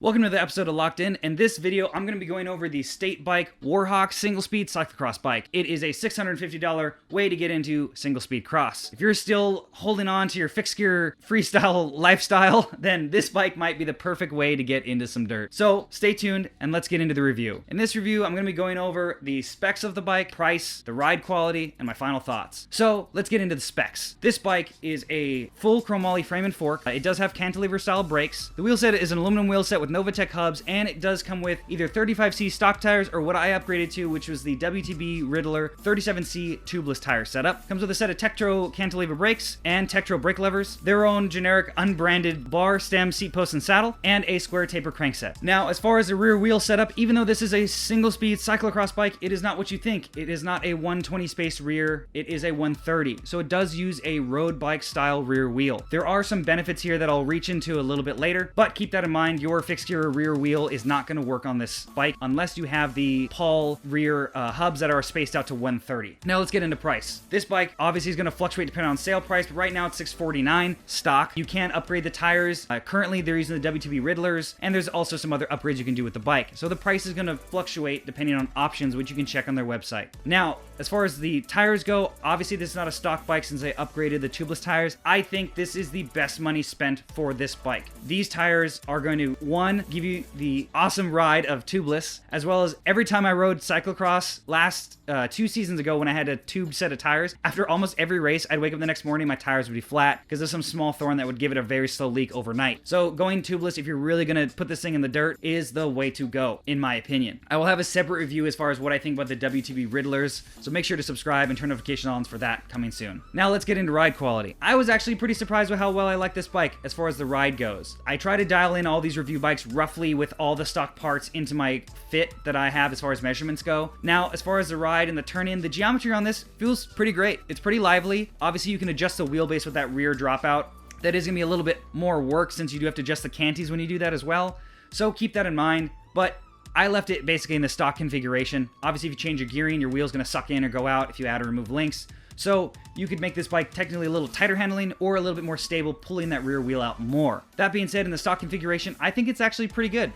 Welcome to the episode of Locked In. In this video, I'm going to be going over the State Bike Warhawk single speed cyclocross bike. It is a $650 way to get into single speed cross. If you're still holding on to your fixed gear freestyle lifestyle, then this bike might be the perfect way to get into some dirt. So stay tuned and let's get into the review. In this review, I'm going to be going over the specs of the bike, price, the ride quality, and my final thoughts. So let's get into the specs. This bike is a full chromoly frame and fork. It does have cantilever style brakes. The wheel set is an aluminum wheel set with Novatech hubs, and it does come with either 35C stock tires or what I upgraded to, which was the WTB Riddler 37C tubeless tire setup. Comes with a set of Tektro cantilever brakes and Tektro brake levers, their own generic unbranded bar, stem, seat post, and saddle, and a square taper crankset. Now, as far as the rear wheel setup, even though this is a single speed cyclocross bike, it is not what you think. It is not a 120 space rear, it is a 130. So it does use a road bike style rear wheel. There are some benefits here that I'll reach into a little bit later, but keep that in mind. Your fixed gear rear wheel is not going to work on this bike unless you have the Paul rear hubs that are spaced out to 130. Now let's get into price. This bike obviously is going to fluctuate depending on sale price, but right now it's $649 stock. You can upgrade the tires. Currently they're using the WTB Riddlers, and there's also some other upgrades you can do with the bike. So the price is going to fluctuate depending on options, which you can check on their website. Now, as far as the tires go, obviously this is not a stock bike since they upgraded the tubeless tires. I think this is the best money spent for this bike. These tires are going to, one, give you the awesome ride of tubeless, as well as every time I rode cyclocross last 2 seasons ago when I had a tube set of tires, after almost every race, I'd wake up the next morning, my tires would be flat because there's some small thorn that would give it a very slow leak overnight. So going tubeless, if you're really going to put this thing in the dirt, is the way to go, in my opinion. I will have a separate review as far as what I think about the WTB Riddlers, so make sure to subscribe and turn notification on for that coming soon. Now let's get into ride quality. I was actually pretty surprised with how well I like this bike as far as the ride goes. I try to dial in all these review bikes roughly with all the stock parts into my fit that I have as far as measurements go. Now, as far as the ride and the turn-in, the geometry on this feels pretty great. It's pretty lively. Obviously, you can adjust the wheelbase with that rear dropout. That is going to be a little bit more work since you do have to adjust the canties when you do that as well. So keep that in mind. But I left it basically in the stock configuration. Obviously, if you change your gearing, your wheel's going to suck in or go out if you add or remove links. So you could make this bike technically a little tighter handling or a little bit more stable, pulling that rear wheel out more. That being said, in the stock configuration, I think it's actually pretty good.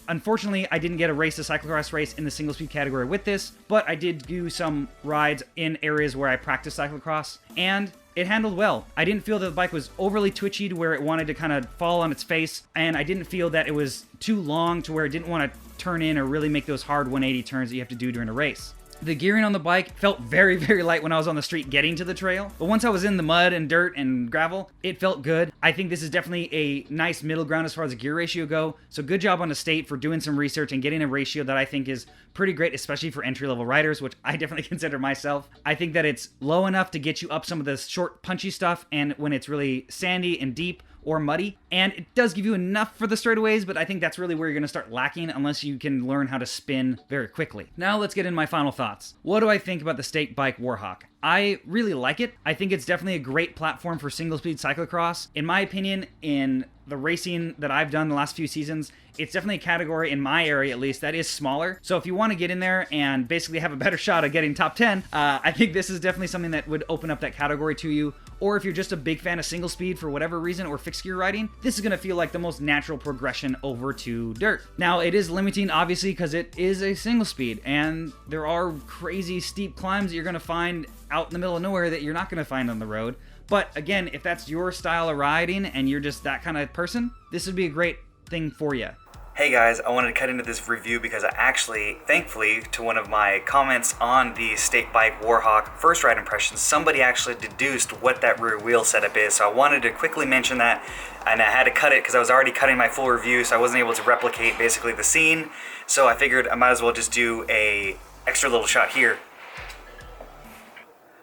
Unfortunately, I didn't get a cyclocross race in the single speed category with this, but I did do some rides in areas where I practice cyclocross, and it handled well. I didn't feel that the bike was overly twitchy to where it wanted to kind of fall on its face, and I didn't feel that it was too long to where it didn't want to turn in or really make those hard 180 turns that you have to do during a race. The gearing on the bike felt very, very light when I was on the street getting to the trail, but once I was in the mud and dirt and gravel, it felt good. I think this is definitely a nice middle ground as far as the gear ratio go, so good job on the state for doing some research and getting a ratio that I think is pretty great, especially for entry-level riders, which I definitely consider myself. I think that it's low enough to get you up some of the short, punchy stuff, and when it's really sandy and deep, or muddy, and it does give you enough for the straightaways, but I think that's really where you're going to start lacking unless you can learn how to spin very quickly. Now let's get into my final thoughts. What do I think about the State Bike Warhawk? I really like it. I think it's definitely a great platform for single-speed cyclocross. In my opinion, in the racing that I've done the last few seasons, it's definitely a category, in my area at least, that is smaller. So if you want to get in there and basically have a better shot at getting top 10, I think this is definitely something that would open up that category to you. Or if you're just a big fan of single speed for whatever reason, or fixed gear riding, this is going to feel like the most natural progression over to dirt. Now, it is limiting, obviously, because it is a single speed, and there are crazy steep climbs that you're going to find out in the middle of nowhere that you're not going to find on the road. But again, if that's your style of riding and you're just that kind of person, this would be a great thing for you. Hey guys, I wanted to cut into this review because I actually, thankfully, to one of my comments on the State Bike Warhawk first ride impressions, somebody actually deduced what that rear wheel setup is. So I wanted to quickly mention that, and I had to cut it because I was already cutting my full review, so I wasn't able to replicate basically the scene. So I figured I might as well just do a extra little shot here.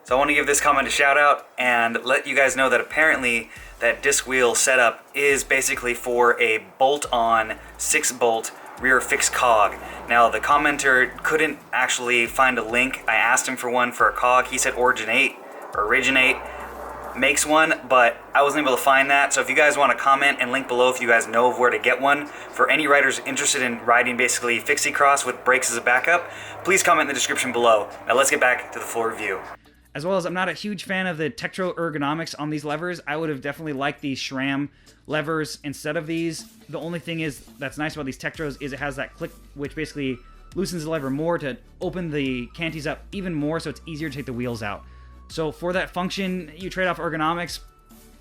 So I want to give this comment a shout out and let you guys know that apparently that disc wheel setup is basically for a bolt-on 6-bolt rear fixed cog. Now the commenter couldn't actually find a link. I asked him for one for a cog. He said Originate makes one, but I wasn't able to find that. So if you guys want to comment and link below if you guys know of where to get one for any riders interested in riding basically fixie cross with brakes as a backup, please comment in the description below. Now let's get back to the full review. as well as I'm not a huge fan of the Tektro ergonomics on these levers. I would have definitely liked these SRAM levers instead of these. The only thing is that's nice about these Tektros is it has that click, which basically loosens the lever more to open the canties up even more, so it's easier to take the wheels out. So for that function, you trade off ergonomics.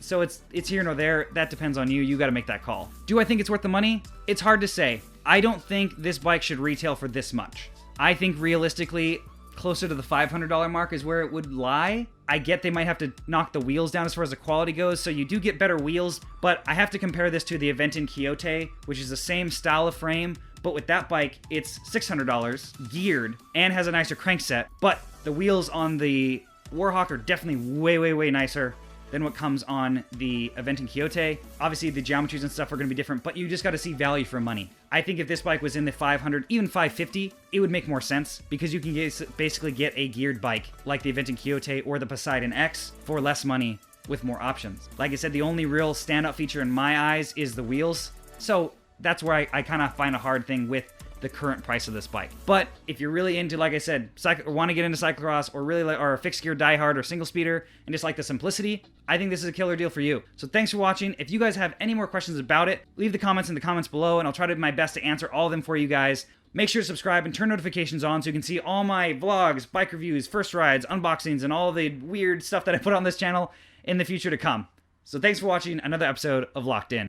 So it's here nor there. That depends on you. You got to make that call. Do I think it's worth the money? It's hard to say. I don't think this bike should retail for this much. I think realistically, closer to the $500 mark is where it would lie. I get they might have to knock the wheels down as far as the quality goes, so you do get better wheels, but I have to compare this to the Aventon Quixote, which is the same style of frame, but with that bike, it's $600, geared, and has a nicer crankset, but the wheels on the Warhawk are definitely way, way, way nicer than what comes on the Aventon Quixote. Obviously, the geometries and stuff are going to be different, but you just got to see value for money. I think if this bike was in the 500, even 550, it would make more sense because you can basically get a geared bike like the Aventon Quixote or the Poseidon X for less money with more options. Like I said, the only real standout feature in my eyes is the wheels. So that's where I kind of find a hard thing with the current price of this bike. But if you're really into, like I said, or want to get into cyclocross, or really are a fixed gear diehard or single speeder and just like the simplicity, I think this is a killer deal for you. So thanks for watching. If you guys have any more questions about it, leave the comments in the comments below and I'll try to do my best to answer all of them for you guys. Make sure to subscribe and turn notifications on so you can see all my vlogs, bike reviews, first rides, unboxings, and all the weird stuff that I put on this channel in the future to come. So thanks for watching another episode of Locked In.